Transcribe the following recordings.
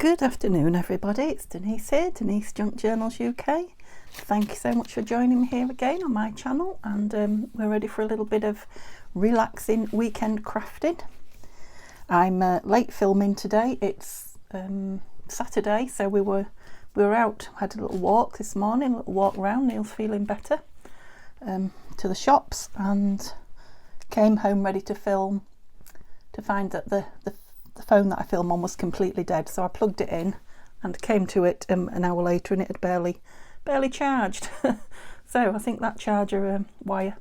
Good afternoon everybody, it's Denise here, Denise Junk Journals UK. Thank you so much for joining me here again on my channel, and we're ready for a little bit of relaxing weekend crafting. I'm late filming today. It's Saturday, so we were out, had a little walk this morning, a little walk around. Neil's feeling better, to the shops, and came home ready to film, to find that the phone that I film on was completely dead. So I plugged it in and came to it an hour later, and it had barely charged. So I think that charger wire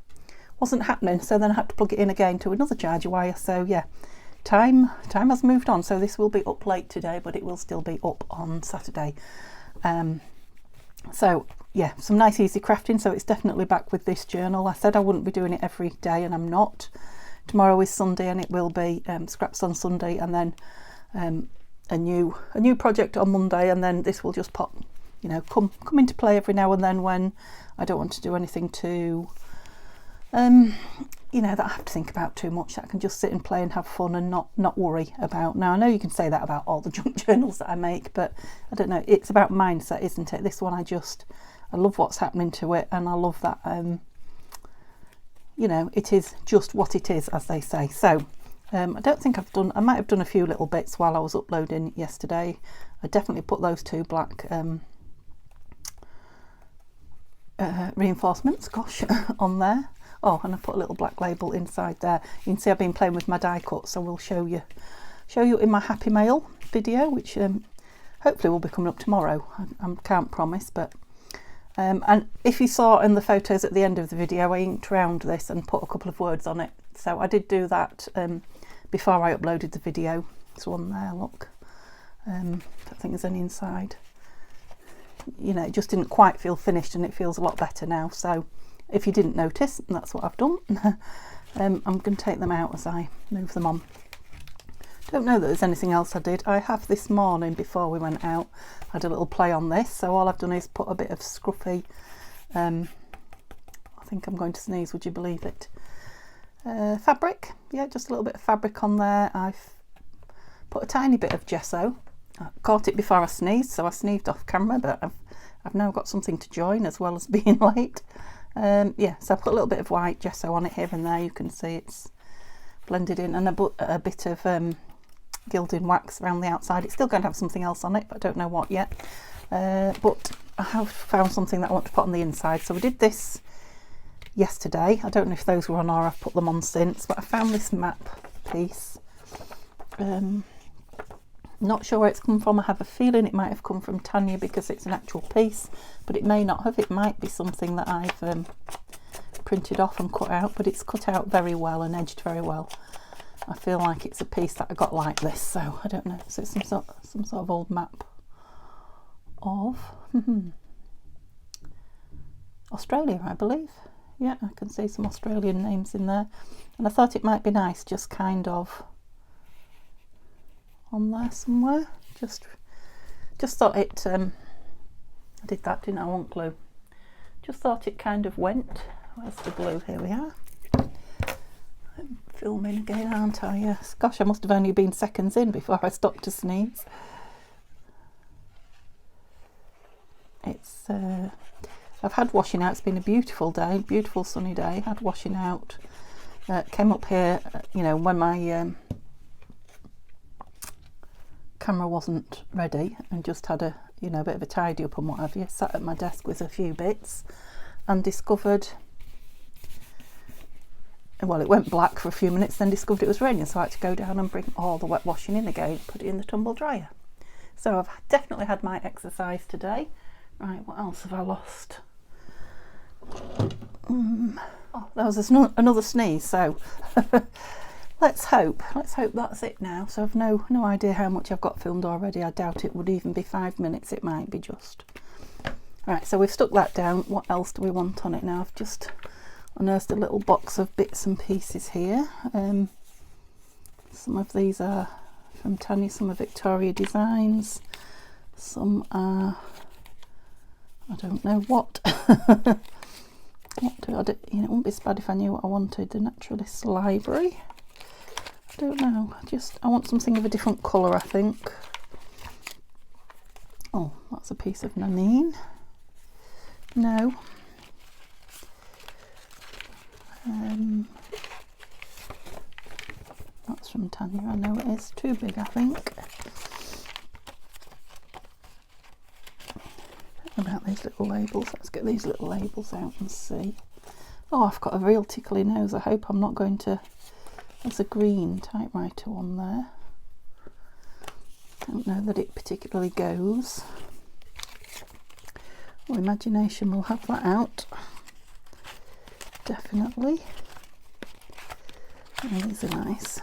wasn't happening, so then I had to plug it in again to another charger wire. So yeah, time has moved on, so this will be up late today, but it will still be up on Saturday. So yeah, some nice easy crafting. So it's definitely back with this journal. I said I wouldn't be doing it every day, and I'm not. Tomorrow is Sunday, and it will be scraps on Sunday, and then a new project on Monday, and then this will just pop, you know, come into play every now and then when I don't want to do anything too, you know, that I have to think about too much. That I can just sit and play and have fun and not worry about. Now I know you can say that about all the junk journals that I make, but I don't know. It's about mindset, isn't it? This one, I love what's happening to it, and I love that. You know, it is just what it is, as they say. So I don't think I might have done a few little bits while I was uploading yesterday. I definitely put those two black reinforcements, gosh, on there. Oh, and I put a little black label inside there. You can see I've been playing with my die cut, so we'll show you in my Happy Mail video, which hopefully will be coming up tomorrow. I can't promise, but and if you saw in the photos at the end of the video, I inked around this and put a couple of words on it. So I did do that before I uploaded the video. There's one there, look. I don't think there's any inside. You know, it just didn't quite feel finished, and it feels a lot better now. So if you didn't notice, that's what I've done. I'm going to take them out as I move them on. Don't know that there's anything else I did. I have this morning, before we went out, had a little play on this. So all I've done is put a bit of scruffy, I think I'm going to sneeze, would you believe it, fabric. Yeah, just a little bit of fabric on there. I've put a tiny bit of gesso. I caught it before I sneezed, so I sneezed off camera, but I've now got something to join as well as being late. Yeah, so I put a little bit of white gesso on it here and there. You can see it's blended in, and a bit of gilding wax around the outside. It's still going to have something else on it, but I don't know what yet. But I have found something that I want to put on the inside. So we did this yesterday. I don't know if those were on or I've put them on since, but I found this map piece. Not sure where it's come from. I have a feeling it might have come from Tanya because it's an actual piece, but it may not have. It might be something that I've printed off and cut out, but it's cut out very well and edged very well. I feel like it's a piece that I got like this, so I don't know. So it's some sort of old map of Australia, I believe. Yeah, I can see some Australian names in there, and I thought it might be nice, just kind of on there somewhere. Just thought it. I did that, didn't I? Want glue? Just thought it kind of went. Where's the glue? Here we are. I'm filming again, aren't I? Yes. Gosh, I must have only been seconds in before I stopped to sneeze. It's I've had washing out. It's been a beautiful day, beautiful sunny day. Had washing out. Came up here, you know, when my camera wasn't ready, and just had a bit of a tidy up and what have you. Sat at my desk with a few bits, and discovered, well, it went black for a few minutes, then discovered it was raining, so I had to go down and bring all the wet washing in again, put it in the tumble dryer. So I've definitely had my exercise today. Right, what else have I lost? Oh, there was another sneeze, so let's hope that's it now. So I've no idea how much I've got filmed already. I doubt it would even be 5 minutes. It might be just. Right, so we've stuck that down. What else do we want on it now? I've just unearthed a little box of bits and pieces here. Some of these are from Tanya, some are Victoria Designs, some are, I don't know what. You know, it wouldn't be so bad if I knew what I wanted. The Naturalist's Library. I don't know. I want something of a different colour, I think. Oh, that's a piece of Nanine. No. That's from Tanya, I know it is. Too big, I think. About these little labels. Let's get these little labels out and see. Oh, I've got a real tickly nose. I hope I'm not going to... There's a green typewriter one there. Don't know that it particularly goes. Well, imagination will have that out. Definitely. Oh, these are nice.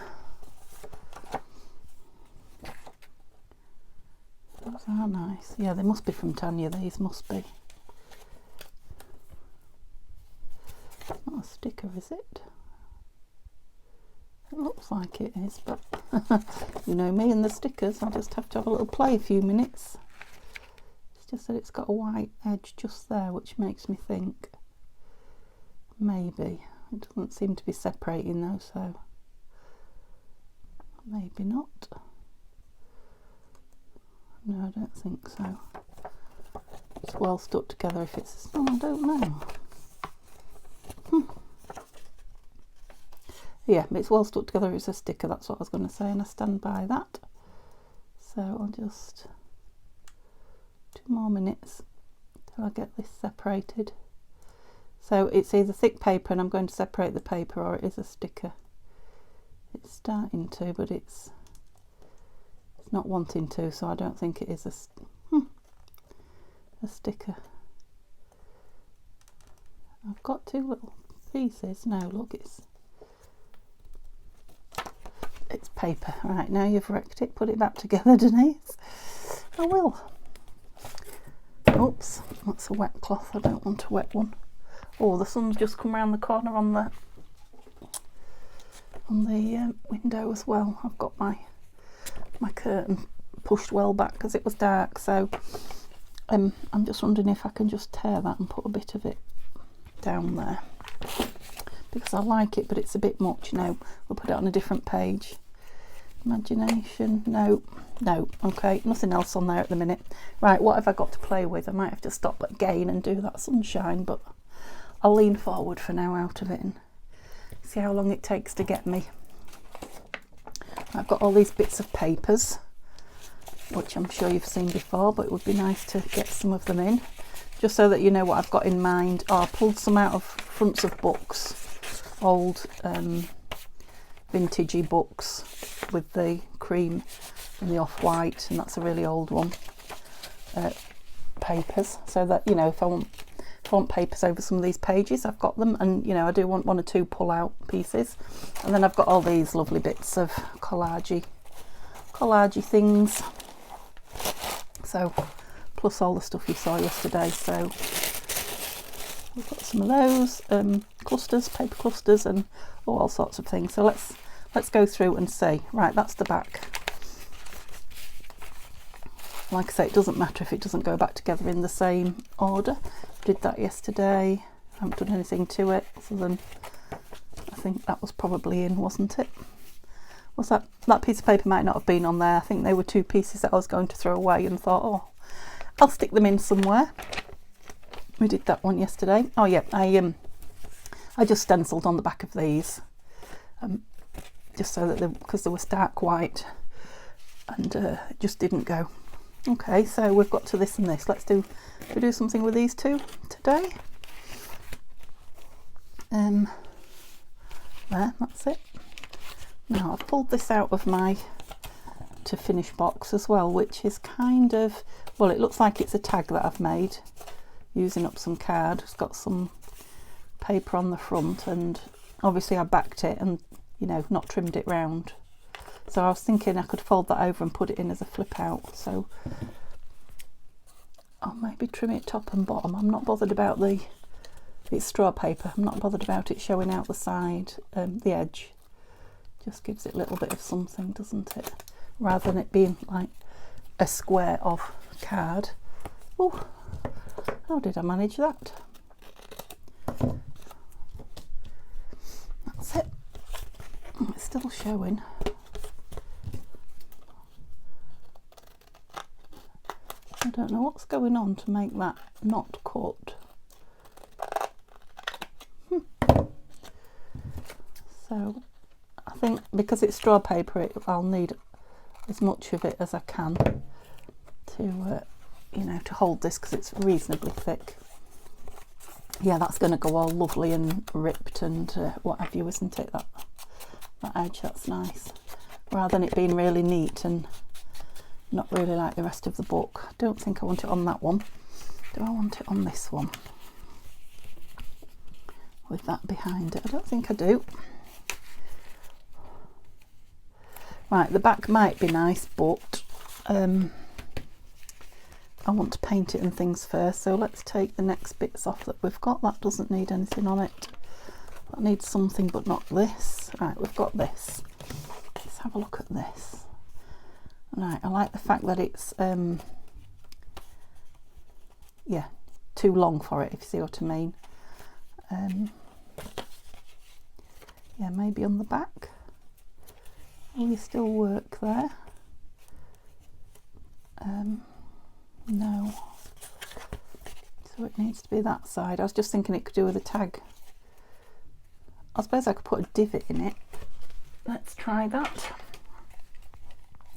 Those are nice. Yeah, they must be from Tanya. These must be. Not a sticker, is it? It looks like it is, but you know me and the stickers. I just have to have a little play a few minutes. It's just that it's got a white edge just there, which makes me think maybe. It doesn't seem to be separating though, so maybe not. No, I don't think so. It's well stuck together if it's... Oh, I don't know. Yeah, it's well stuck together if it's a sticker, that's what I was going to say, and I stand by that. So I'll just... 2 more minutes till I get this separated. So it's either thick paper and I'm going to separate the paper, or it is a sticker. It's starting to, but it's not wanting to, so I don't think it is a sticker. I've got 2 little pieces. No, look, it's paper. Right, now you've wrecked it, put it back together, Denise. I will. Oops, that's a wet cloth. I don't want a wet one. Oh, the sun's just come around the corner on the window as well. I've got my curtain pushed well back because it was dark, so I'm just wondering if I can just tear that and put a bit of it down there, because I like it, but it's a bit much. No, we'll put it on a different page. Imagination, no, okay, nothing else on there at the minute. Right, what have I got to play with? I might have to stop again and do that sunshine, but I'll lean forward for now out of it and see how long it takes to get me. I've got all these bits of papers, which I'm sure you've seen before, but it would be nice to get some of them in, just so that you know what I've got in mind. Oh, I pulled some out of fronts of books, old vintagey books with the cream and the off-white, and that's a really old one. Papers, so that, you know, if I want papers over some of these pages, I've got them, and you know, I do want 1 or 2 pull-out pieces. And then I've got all these lovely bits of collagey things, so plus all the stuff you saw yesterday. So we've got some of those clusters, paper clusters, and all sorts of things. So let's go through and see. Right, that's the back. Like I say, it doesn't matter if it doesn't go back together in the same order. Did that yesterday. I haven't done anything to it other than, I think that was probably in, wasn't it? Was that piece of paper might not have been on there. I think they were 2 pieces that I was going to throw away and thought, oh, I'll stick them in somewhere. We did that one yesterday. Oh yeah, I just stenciled on the back of these, just so that because they were stark white, and it just didn't go. Okay, so we've got to this and this. Let's do something with these 2 today. There, that's it. Now I've pulled this out of my to finish box as well, which is kind of, well, it looks like it's a tag that I've made using up some card. It's got some paper on the front, and obviously I backed it and, you know, not trimmed it round. So I was thinking I could fold that over and put it in as a flip out. So I'll maybe trim it top and bottom. I'm not bothered about it's straw paper. I'm not bothered about it showing out the side, the edge. Just gives it a little bit of something, doesn't it? Rather than it being like a square of card. Oh, how did I manage that? That's it. Oh, it's still showing. don't know what's going on to make that not cut. So I think because it's straw paper, I'll need as much of it as I can to, you know, to hold this, because it's reasonably thick. Yeah, that's going to go all lovely and ripped and what have you, isn't it? That edge, that's nice. Rather than it being really neat and not really like the rest of the book. I don't think I want it on that one. Do I want it on this one? With that behind it? I don't think I do. Right, the back might be nice, but I want to paint it and things first, so let's take the next bits off that we've got. That doesn't need anything on it. That needs something, but not this. Right, we've got this. Let's have a look at this. Right, I like the fact that it's yeah, too long for it, if you see what I mean. Yeah, maybe on the back. Will you still work there? No. So it needs to be that side. I was just thinking it could do with a tag. I suppose I could put a divot in it. Let's try that.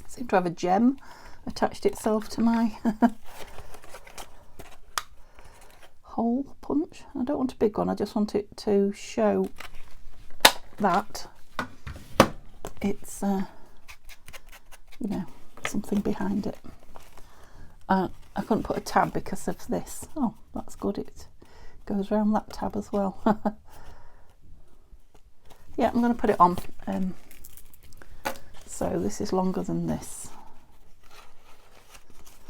Seem to have a gem attached itself to my hole punch. I don't want a big one, I just want it to show that it's you know, something behind it. I couldn't put a tab because of this. Oh, that's good, it goes around that tab as well. Yeah, I'm going to put it on. So this is longer than this,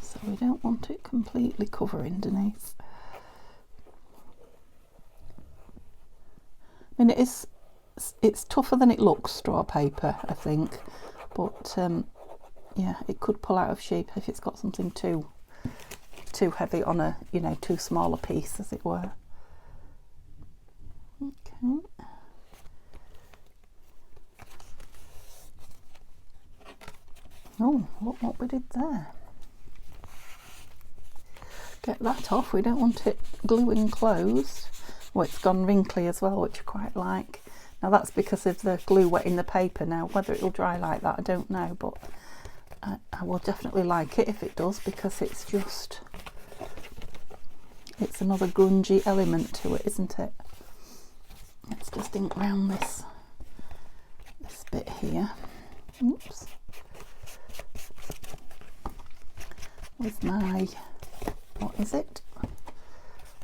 so we don't want it completely covering Denise. I mean, it's tougher than it looks, straw paper, I think, but yeah, it could pull out of shape if it's got something too heavy on a, you know, too small a piece, as it were. Okay. Oh, look what we did there. Get that off, we don't want it gluing closed. Oh, it's gone wrinkly as well, which I quite like. Now that's because of the glue wetting the paper. Now whether it will dry like that, I don't know, but I will definitely like it if it does, because it's just, it's another grungy element to it, isn't it? Let's just ink round this bit here. Oops. With my, what is it?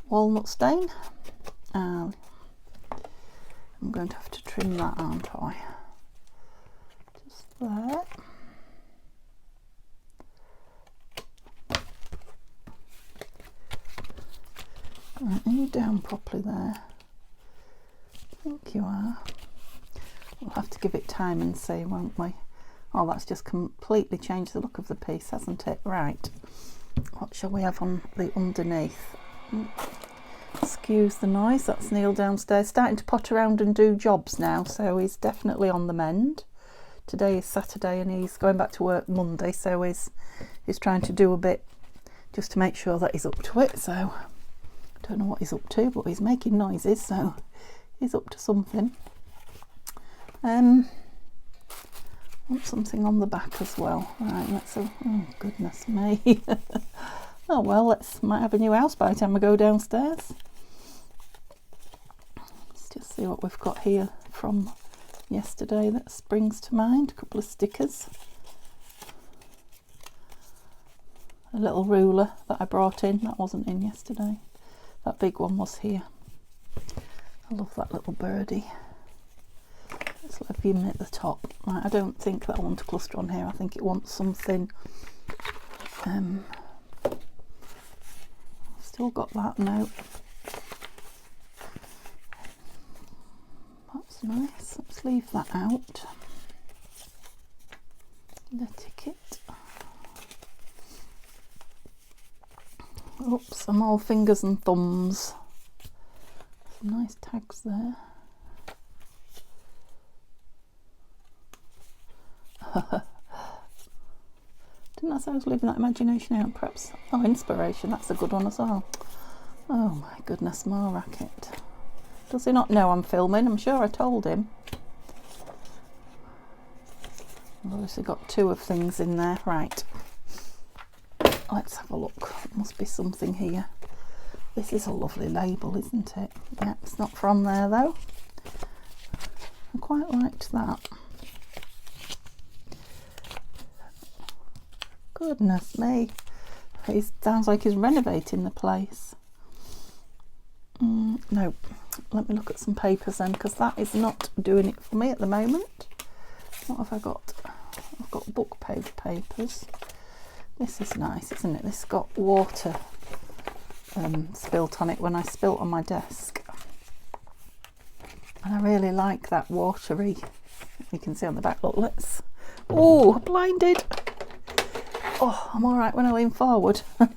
Walnut stain. I'm going to have to trim that, aren't I? Just there. Right, are you down properly there? I think you are. We'll have to give it time and see, won't we? Oh, that's just completely changed the look of the piece, hasn't it? Right, what shall we have on the underneath? Excuse the noise, that's Neil downstairs, starting to pot around and do jobs now, so he's definitely on the mend. Today is Saturday and he's going back to work Monday, so he's trying to do a bit just to make sure that he's up to it. So I don't know what he's up to, but he's making noises, so he's up to something. Want something on the back as well. Right, let's have, oh goodness me. Oh well, might have a new house by the time I go downstairs. Let's just see what we've got here from yesterday that springs to mind. A couple of stickers. A little ruler that I brought in, that wasn't in yesterday. That big one was here. I love that little birdie. Let's leave him at the top. Right, I don't think that I want a cluster on here. I think it wants something. Still got that note. That's nice. Let's leave that out. The ticket. Oops, I'm all fingers and thumbs. Some nice tags there. Didn't I say I was leaving that imagination out? Perhaps. Oh, inspiration. That's a good one as well. Oh my goodness, more racket. Does he not know I'm filming? I'm sure I told him. I've obviously got 2 of things in there. Right. Let's have a look. Must be something here. This is a lovely label, isn't it? Yeah, it's not from there though. I quite liked that. Goodness me. It sounds like he's renovating the place. No, let me look at some papers then, because that is not doing it for me at the moment. What have I got? I've got book page papers. This is nice, isn't it? This has got water spilt on it when I spilt on my desk. And I really like that watery. You can see on the back, look, let's... Oh, blinded! Oh, I'm alright when I lean forward. Do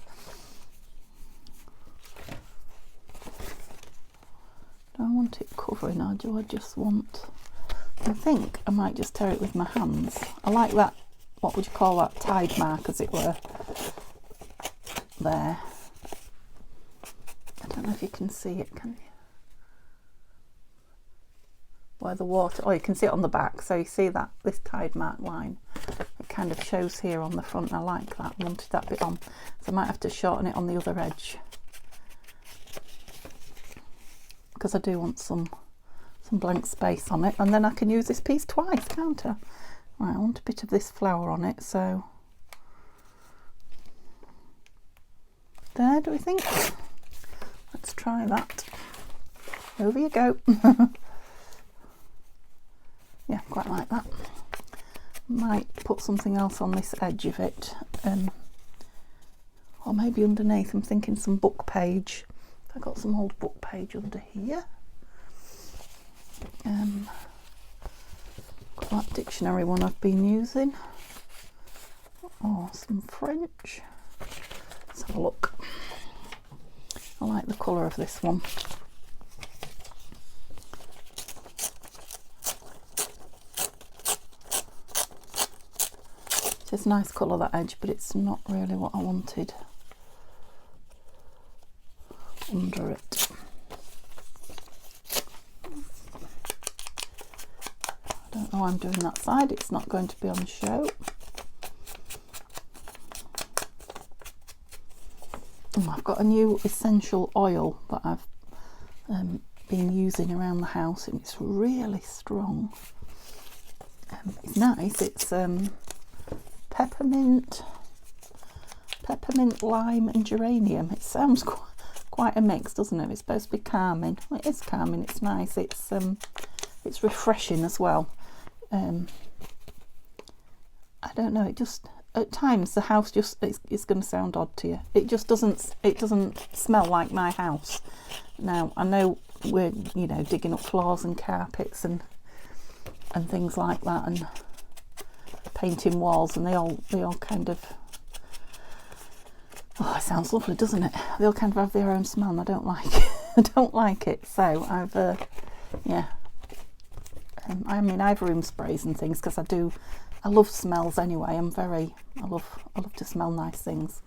I want it covering or do I just want... I think I might just tear it with my hands. I like that, what would you call that, tide mark as it were. There. I don't know if you can see it, can you? Where the water, oh, you can see it on the back, so you see that, this tide mark line. It kind of shows here on the front. I like that, I wanted that bit on. So I might have to shorten it on the other edge. Because I do want some blank space on it, and then I can use this piece twice, can't I? Right, I want a bit of this flower on it, so there, do we think? Let's try that. Over you go. Yeah, quite like that. Might put something else on this edge of it, or maybe underneath. I'm thinking some book page. I've got some old book page under here. Got that dictionary one I've been using. Oh, some French. Let's have a look. I like the colour of this one. It's a nice colour, that edge, but it's not really what I wanted under it. I don't know why I'm doing that side, it's not going to be on show. I've got a new essential oil that I've been using around the house, and it's really strong. It's nice, it's peppermint, lime and geranium. It sounds quite a mix, doesn't it? It's supposed to be calming. Well, it is calming, it's nice, it's refreshing as well. I don't know, it just, at times the house just, it's going to sound odd to you. It just doesn't smell like my house. Now, I know we're, you know, digging up floors and carpets and things like that, and painting walls, and they all kind of, oh, it sounds lovely, doesn't it? They all kind of have their own smell, and I don't like it. I don't like it. So I've yeah, I mean, I have room sprays and things because I love smells anyway. I love to smell nice things,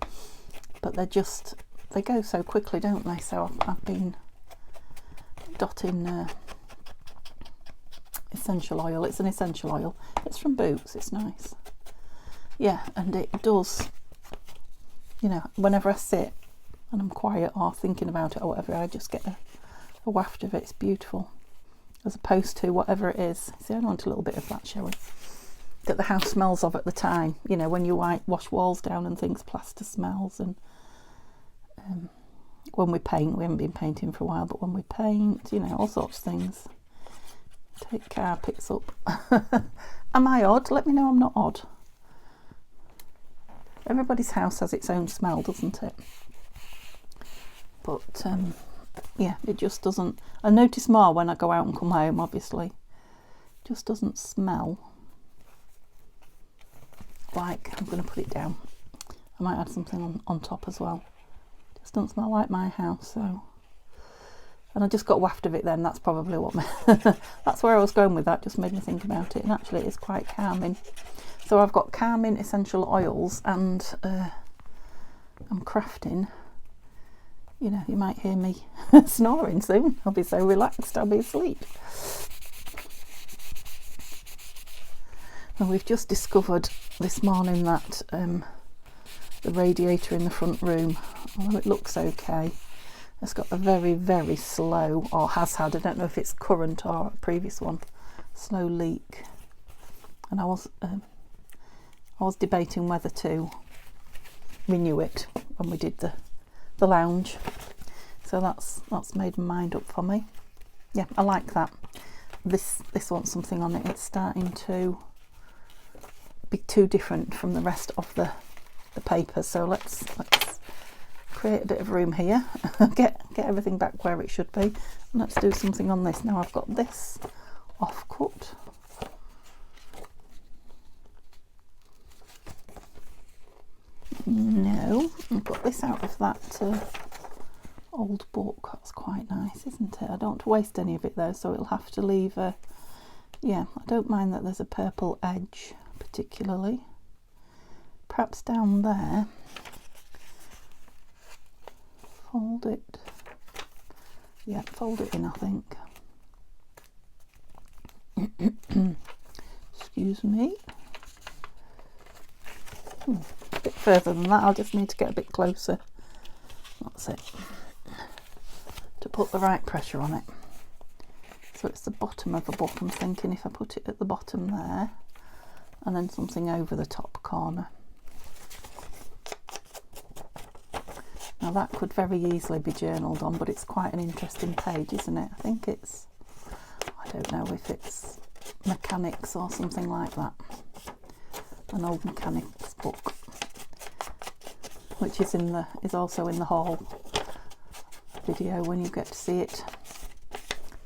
but they go so quickly, don't they? So I've been dotting essential oil. It's an essential oil. It's from Boots. It's nice. Yeah, and it does, you know, whenever I sit and I'm quiet or thinking about it or whatever, I just get a waft of it. It's beautiful, as opposed to whatever it is. See, I want a little bit of that, shall we? That the house smells of at the time. You know, when you wash walls down and things, plaster smells, and when we paint, we haven't been painting for a while, but when we paint, you know, all sorts of things. Take carpets up. Am I odd? Let me know I'm not odd. Everybody's house has its own smell, doesn't it? But yeah, it just doesn't. I notice more when I go out and come home, obviously. It just doesn't smell like, I'm going to put it down. I might add something on top as well. It just doesn't smell like my house, so. And I just got a waft of it then. That's probably what that's where I was going with that. Just made me think about it, and actually it is quite calming. So I've got calming essential oils, and I'm crafting. You know, you might hear me snoring soon. I'll be so relaxed, I'll be asleep. And we've just discovered this morning that the radiator in the front room, although it looks okay, it's got a very, very slow, or has had, I don't know if it's current or a previous one, slow leak. And I was debating whether to renew it when we did the lounge. So that's made my mind up for me. Yeah, I like that. This wants something on it. It's starting to be too different from the rest of the paper. So let's create a bit of room here. get everything back where it should be. And let's do something on this. Now I've got this off cut. No, I've got this out of that old book. That's quite nice, isn't it? I don't want to waste any of it though, so it'll have to leave a... Yeah, I don't mind that there's a purple edge particularly. Perhaps down there. Fold it. Yeah, fold it in, I think. Excuse me. A bit further than that, I'll just need to get a bit closer. That's it. To put the right pressure on it. So it's the bottom of the book. I'm thinking if I put it at the bottom there, and then something over the top corner. Now that could very easily be journaled on, but it's quite an interesting page, isn't it? I think it's, I don't know if it's mechanics or something like that. An old mechanics book, which is also in the haul video when you get to see it.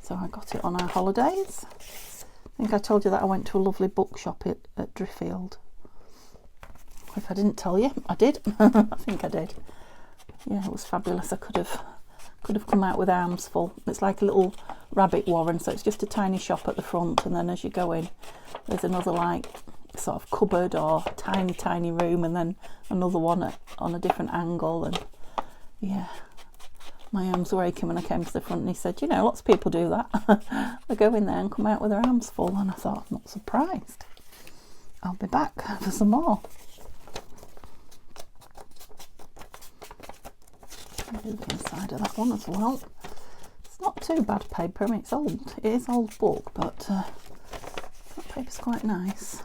So I got it on our holidays. I think I told you that I went to a lovely bookshop at Driffield. If I didn't tell you, I did. I think I did. Yeah, it was fabulous. I could have come out with arms full. It's like a little rabbit warren, so it's just a tiny shop at the front, and then as you go in, there's another like sort of cupboard or tiny room, and then another one on a different angle. And yeah, my arms were aching when I came to the front, and he said, you know, lots of people do that. They go in there and come out with their arms full. And I thought, I'm not surprised. I'll be back for some more. Do the inside of that one as well. It's not too bad paper. I mean, it's old. It is old book, but that paper's quite nice.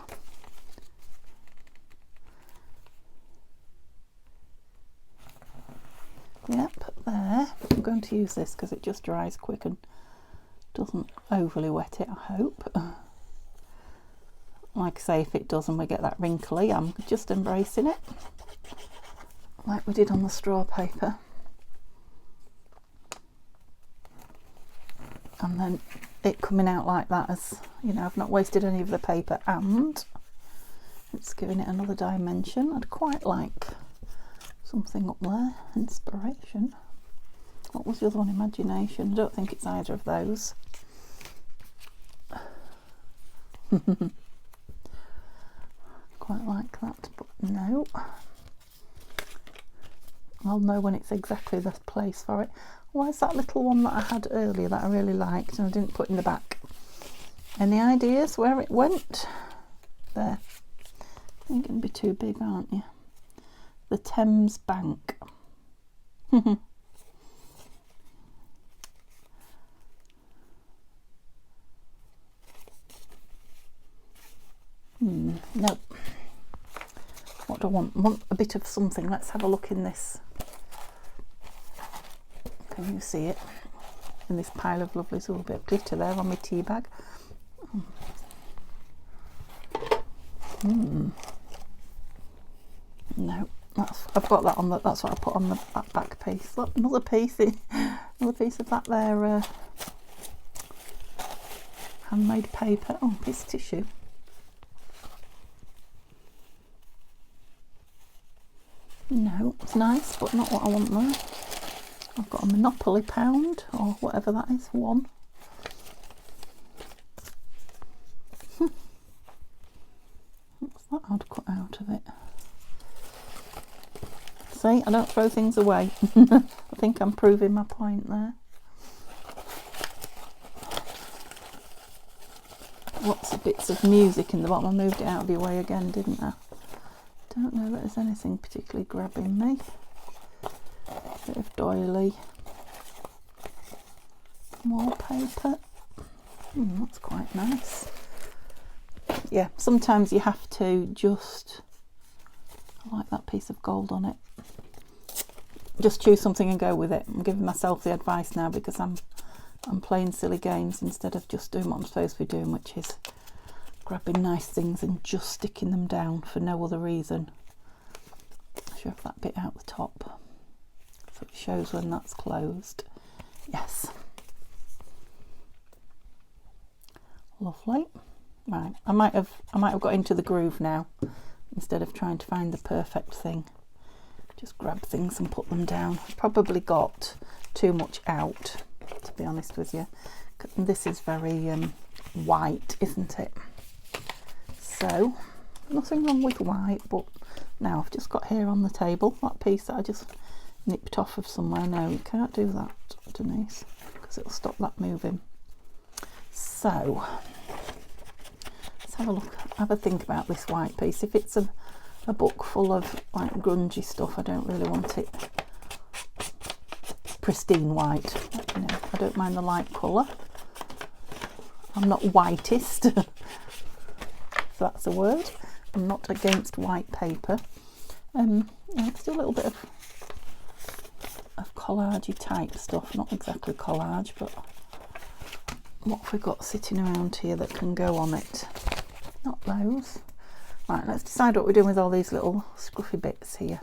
Yep, there. I'm going to use this because it just dries quick and doesn't overly wet it, I hope. Like I say, if it does and we get that wrinkly, I'm just embracing it, like we did on the straw paper. And then it coming out like that, as you know, I've not wasted any of the paper, and it's giving it another dimension. I'd quite like something up there. Inspiration. What was the other one? Imagination. I don't think it's either of those. Quite like that, but no. I'll know when it's exactly the place for it. Where's that little one that I had earlier that I really liked and I didn't put in the back? Any ideas where it went? There. I think it'd be too big, aren't you? The Thames Bank. Nope. What do I want? I want a bit of something. Let's have a look in this. Can you see it? In this pile of lovelies. A little bit of glitter there on my tea bag. No, I've got that on the. That's what I put on that back piece. Look, another piece of that there. Handmade paper. Oh, piece of tissue. No, it's nice, but not what I want there. I've got a Monopoly pound, or whatever that is, one. What's that on? See, I don't throw things away. I think I'm proving my point there. Lots of bits of music in the bottom. I moved it out of your way again, didn't I? Don't know that there's anything particularly grabbing me. Bit of doily. Wallpaper. That's quite nice. Yeah, sometimes you have to just, I like that piece of gold on it. Just choose something and go with it. I'm giving myself the advice now because I'm playing silly games instead of just doing what I'm supposed to be doing, which is grabbing nice things and just sticking them down for no other reason. Shove that bit out the top so it shows when that's closed. Yes. Lovely. Right, I might have got into the groove now instead of trying to find the perfect thing. Just grab things and put them down. I've probably got too much out, to be honest with you. This is very white, isn't it? So nothing wrong with white, but now I've just got here on the table that piece that I just nipped off of somewhere. No, you can't do that, Denise, because it'll stop that moving. So let's have a look, have a think about this white piece. If it's a book full of like grungy stuff, I don't really want it pristine white. You know, I don't mind the light colour. I'm not whitist, if that's a word. I'm not against white paper. Let's do a little bit of collage-y type stuff. Not exactly collage, but what have we got sitting around here that can go on it? Not those. Right, let's decide what we're doing with all these little scruffy bits here.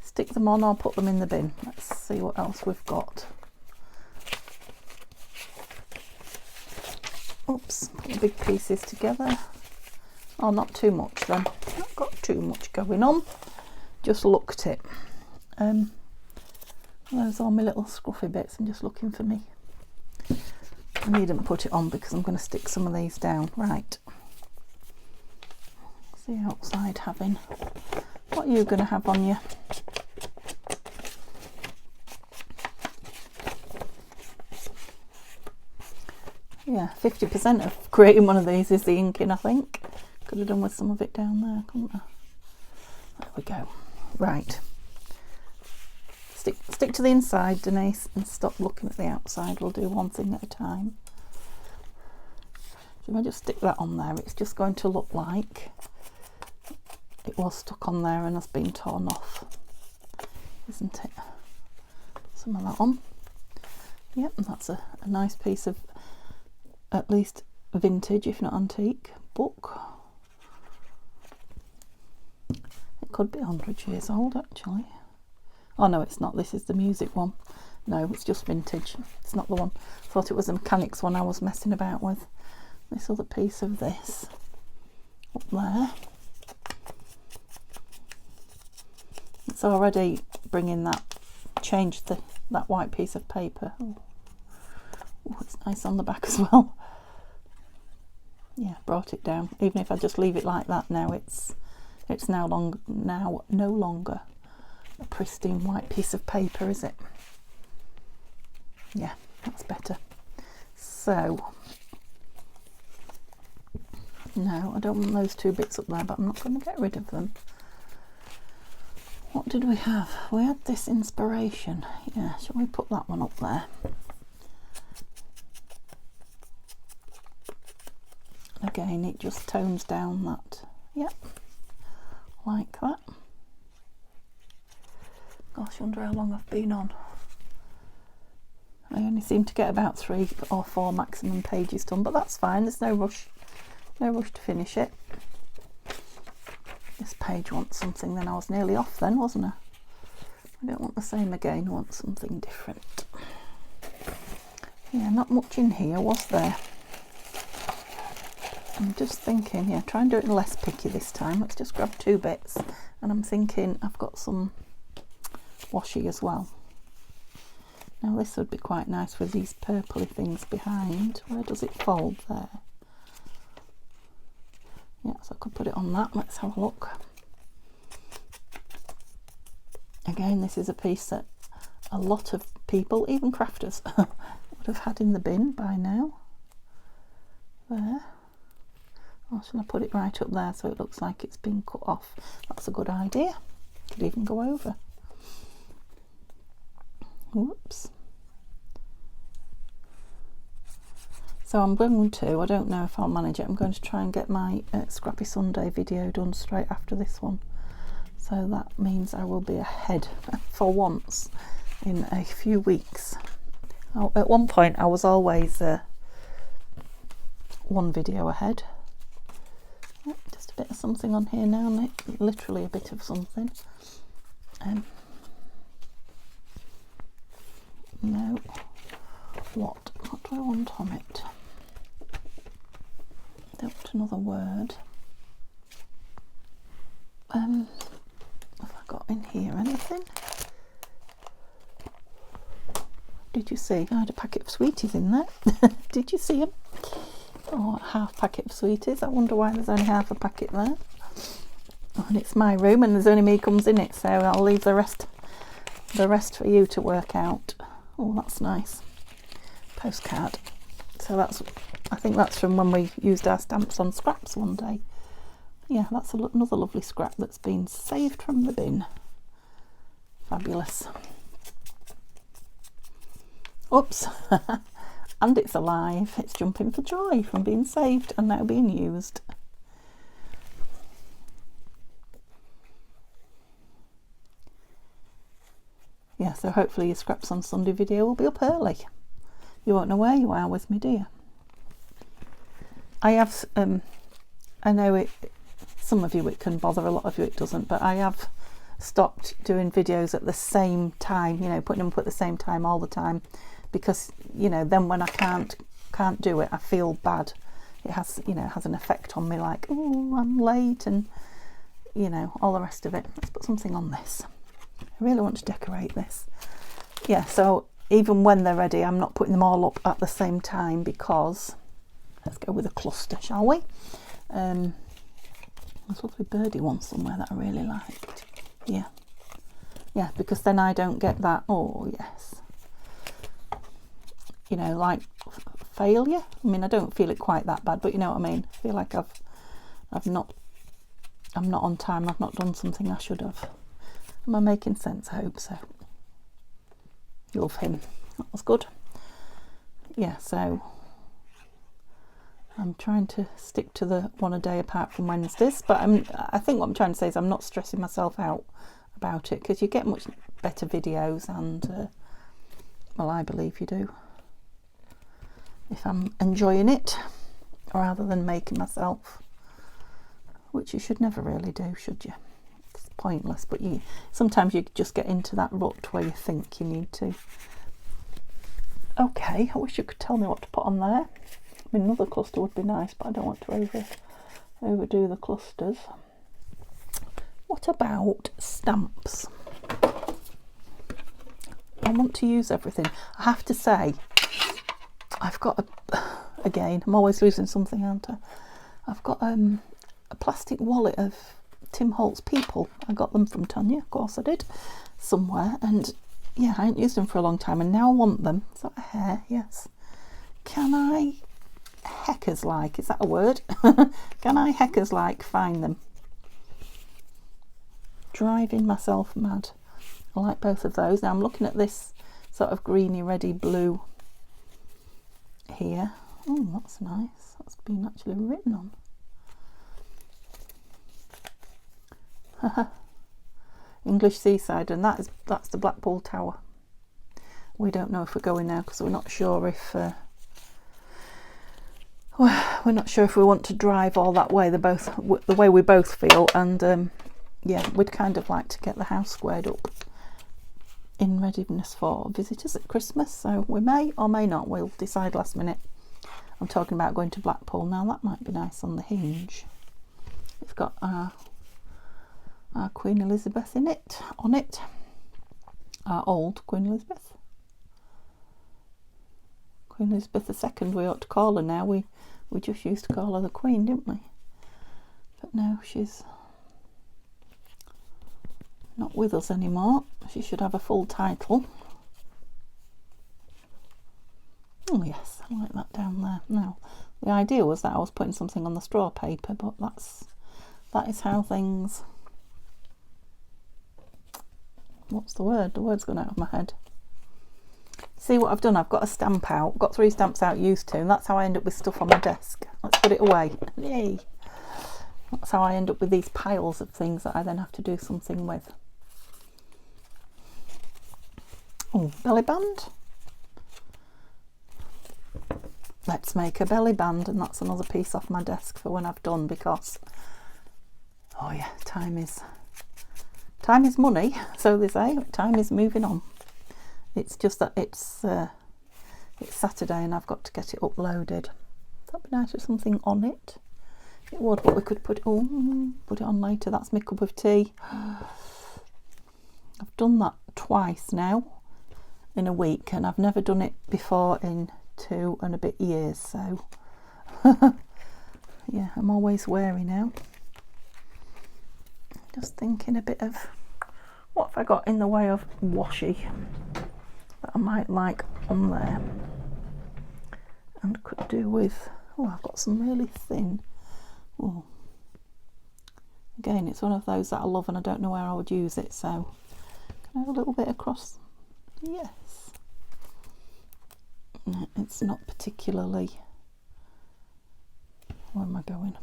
Stick them on or put them in the bin. Let's see what else we've got. Oops, put the big pieces together. Oh, not too much then. Not got too much going on. Just looked it. Those are my little scruffy bits. I'm just looking for me. I needn't put it on because I'm going to stick some of these down. Right. What's the outside having? What are you going to have on you? Yeah, 50% of creating one of these is the inking, I think. Could have done with some of it down there, couldn't I? There we go. Right. Stick to the inside, Denise, and stop looking at the outside. We'll do one thing at a time. So if I just stick that on there, it's just going to look like it was stuck on there and has been torn off, isn't it? Some of that on. Yep, and that's a nice piece of at least vintage, if not antique, book. It could be 100 years old, actually. Oh no, it's not. This is the music one. No, it's just vintage. It's not the one. Thought it was a mechanics one I was messing about with. This other piece of this up there. It's already bringing that, changed that white piece of paper. Oh, it's nice on the back as well. Yeah, brought it down. Even if I just leave it like that now, it's now no longer a pristine white piece of paper, is it? Yeah, that's better. So no, I don't want those two bits up there, but I'm not going to get rid of them. What did we have? We had this inspiration. Yeah, shall we put that one up there? Again, it just tones down that. Yep, like that. Gosh, I wonder how long I've been on. I only seem to get about 3 or 4 maximum pages done, but that's fine. There's no rush to finish it. This page wants something, then I was nearly off then, wasn't I? I don't want the same again, I want something different. Yeah, not much in here, was there? I'm just thinking, yeah, try and do it less picky this time. Let's just grab 2 bits. And I'm thinking I've got some washi as well. Now this would be quite nice with these purpley things behind. Where does it fold there? Yeah, so I could put it on that. Let's have a look. Again, this is a piece that a lot of people, even crafters, would have had in the bin by now. There. Or shall I put it right up there so it looks like it's been cut off? That's a good idea. Could even go over. Whoops. So I'm going to, I don't know if I'll manage it, I'm going to try and get my Scrappy Sunday video done straight after this one. So that means I will be ahead for once in a few weeks. At one point I was always one video ahead. Just a bit of something on here now, literally a bit of something. No, what do I want on it? Don't want another word. Have I got in here anything? Did you see? I had a packet of sweeties in there. Did you see them? Oh, half packet of sweeties. I wonder why there's only half a packet there. Oh, and it's my room and there's only me comes in it, so I'll leave the rest for you to work out. Oh, that's nice. Postcard. So I think that's from when we used our stamps on scraps one day. Yeah, that's another lovely scrap that's been saved from the bin. Fabulous. Oops. And it's alive. It's jumping for joy from being saved and now being used. Yeah, so hopefully your Scraps on Sunday video will be up early. You won't know where you are with me, do you? I have, I know some of you it can bother, a lot of you it doesn't, but I have stopped doing videos at the same time, you know, putting them up at the same time all the time, because, you know, then when I can't do it, I feel bad. It has, you know, has an effect on me, like, oh, I'm late, and, you know, all the rest of it. Let's put something on this. I really want to decorate this. Yeah, so even when they're ready, I'm not putting them all up at the same time, because let's go with a cluster, shall we? There's a lovely birdie one somewhere that I really liked. Yeah, because then I don't get that, oh yes, you know, like failure. I mean, I don't feel it quite that bad, but you know what I mean. I feel like I'm not on time. I've not done something I should have. Am I making sense? I hope so. Love him. That was good. Yeah, so I'm trying to stick to the one a day apart from Wednesdays, but I think what I'm trying to say is I'm not stressing myself out about it, because you get much better videos, and well, I believe you do, if I'm enjoying it rather than making myself, which you should never really do, should you? It's pointless, but sometimes you just get into that rut where you think you need to. Okay, I wish you could tell me what to put on there. I mean, another cluster would be nice, but I don't want to overdo the clusters. What about stamps? I want to use everything. I have to say, I've got again, I'm always losing something, aren't I? I've got a plastic wallet of Tim Holtz People. I got them from Tanya, of course I did, somewhere, and yeah, I hadn't used them for a long time, and now I want them. Is that a hair? Yes. Can I heckers like, is that a word? Can I heckers like find them? Driving myself mad. I like both of those. Now I'm looking at this sort of greeny reddy blue here. Oh, that's nice. That's been actually written on. English Seaside, and that's the Blackpool Tower. We don't know if we're going now because we're not sure if we want to drive all that way. The way we both feel, and yeah, we'd kind of like to get the house squared up in readiness for visitors at Christmas. So we may or may not. We'll decide last minute. I'm talking about going to Blackpool now. That might be nice on the hinge. We've got our Queen Elizabeth on it. Our old Queen Elizabeth. Queen Elizabeth II, we ought to call her now. We just used to call her the Queen, didn't we? But no, she's not with us anymore. she should have a full title. Oh yes, I like that down there. Now, the idea was that I was putting something on the straw paper, but that is how things... What's the word? The word's gone out of my head. See what I've done? I've got a stamp out. Got 3 stamps out used to, and that's how I end up with stuff on my desk. Let's put it away. Yay! That's how I end up with these piles of things that I then have to do something with. Oh, belly band. Let's make a belly band, and that's another piece off my desk for when I've done, because oh yeah, time is money, so they say. Time is moving on. It's just that it's Saturday and I've got to get it uploaded. That'd be nice with something on it. It would, but we could put it on later. That's my cup of tea. I've done that twice now in a week, and I've never done it before in 2 and a bit years, so yeah, I'm always wary now. Just thinking a bit of what have I got in the way of washi that I might like on there, and could do with, oh, I've got some really thin, oh, again, it's one of those that I love and I don't know where I would use it, so can I have a little bit across? Yes. No, it's not particularly, where am I going?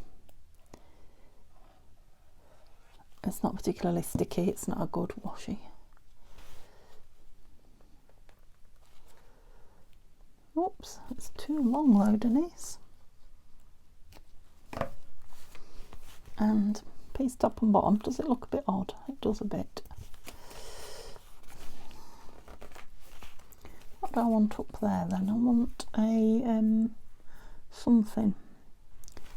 It's not particularly sticky, it's not a good washi. Oops, it's too long though, Denise. And piece top and bottom, does it look a bit odd? It does a bit. What do I want up there then? I want a something,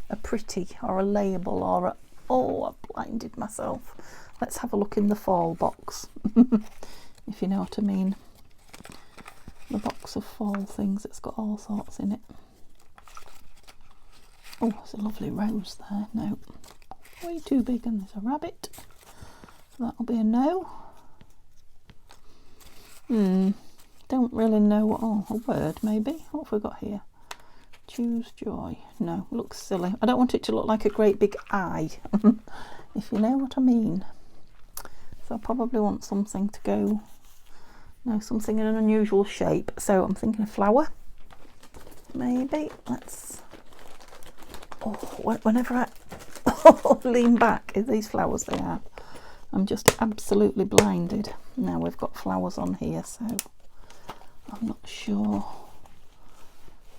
a pretty or a label or a, oh, I've blinded myself. Let's have a look in the fall box, if you know what I mean. The box of fall things, it's got all sorts in it. Oh, there's a lovely rose there. No, way too big, and there's a rabbit. That'll be a no. Don't really know what, oh, a word maybe. What have we got here? Choose joy. No, looks silly. I don't want it to look like a great big eye, if you know what I mean. So I probably want something to go, no, something in an unusual shape. So I'm thinking a flower, maybe. Let's, oh, whenever I lean back, these flowers they are. I'm just absolutely blinded. Now we've got flowers on here, so I'm not sure.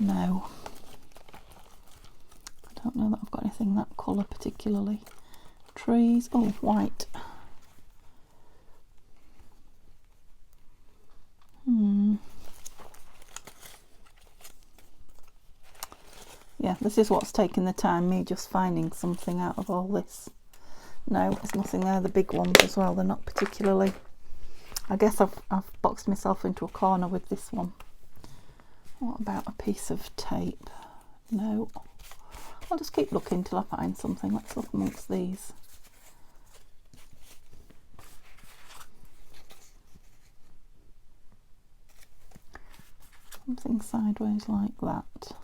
No. I don't know that I've got anything that colour particularly. Trees, oh, white. Yeah, this is what's taking the time, me just finding something out of all this. No, there's nothing there. The big ones as well, they're not particularly, I guess I've boxed myself into a corner with this one. What about a piece of tape? No. I'll just keep looking till I find something. Let's look amongst these. Something sideways like that.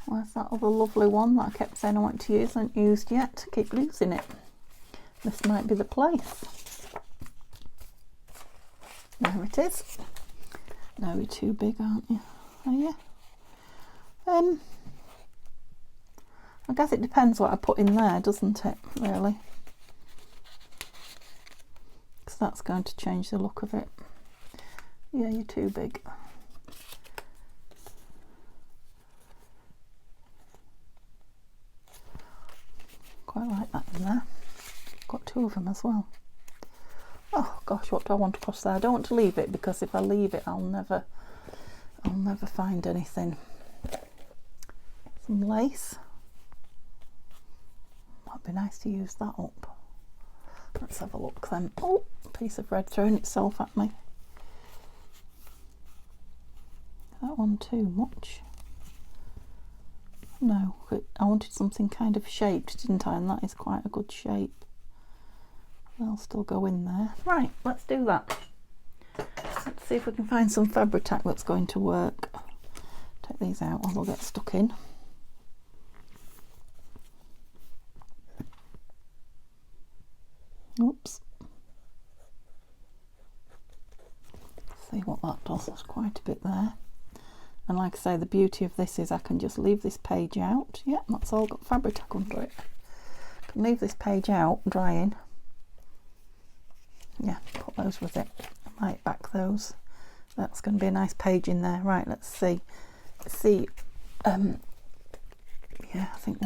Where's that other lovely one that I kept saying I want to use and haven't used yet? I keep losing it. This might be the place. There it is. No, you're too big, aren't you? Are you? I guess it depends what I put in there, doesn't it, really? Because that's going to change the look of it. Yeah, you're too big. Quite like that in there. Got 2 of them as well. Oh gosh, what do I want across there? I don't want to leave it, because if I leave it I'll never find anything. Some lace. Might be nice to use that up. Let's have a look then. Oh, a piece of red throwing itself at me. That one too much? No, I wanted something kind of shaped, didn't I? And that is quite a good shape. they'll still go in there. Right, let's do that. Let's see if we can find some Fabri-Tac that's going to work. Take these out or they'll get stuck in. Oops. See what that does. There's quite a bit there. And like I say, the beauty of this is I can just leave this page out. Yeah, that's all got Fabri-Tac under it. I can leave this page out, drying. Yeah, put those with it. I might back those. That's going to be a nice page in there. Right, let's see. Yeah, I think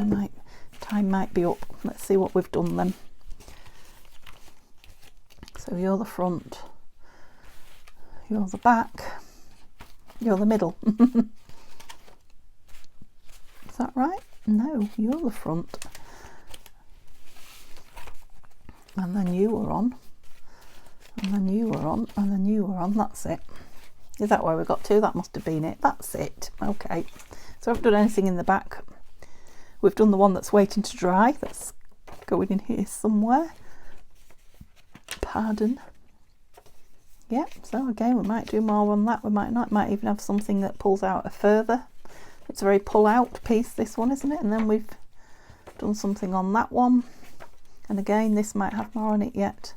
time might be up. Let's see what we've done then. So you're the front, you're the back, you're the middle. Is that right? No, you're the front. And then you were on. And then you were on. And then you were on. That's it. Is that where we got to? That must have been it. That's it. Okay. So I haven't done anything in the back. We've done the one that's waiting to dry. That's going in here somewhere. Pardon. Yep. So again, we might do more on that. We might not. Might even have something that pulls out a further. It's a very pull-out piece, this one, isn't it? And then we've done something on that one. And again, this might have more on it yet.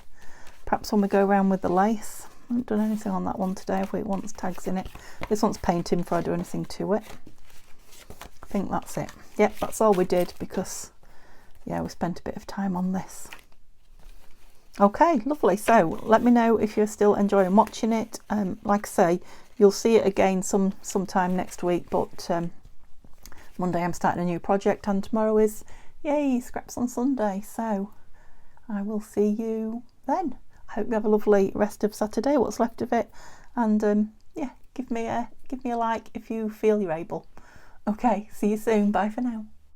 Perhaps when we go around with the lace. I haven't done anything on that one today, have we? It wants tags in it. This one's painting before I do anything to it. I think that's it. Yep, that's all we did because, yeah, we spent a bit of time on this. Okay, lovely. So let me know if you're still enjoying watching it. Like I say, you'll see it again sometime next week, but Monday I'm starting a new project and tomorrow is, yay, Scraps on Sunday. So I will see you then. I hope you have a lovely rest of Saturday, what's left of it, and yeah, give me a like if you feel you're able. Okay, see you soon. Bye for now.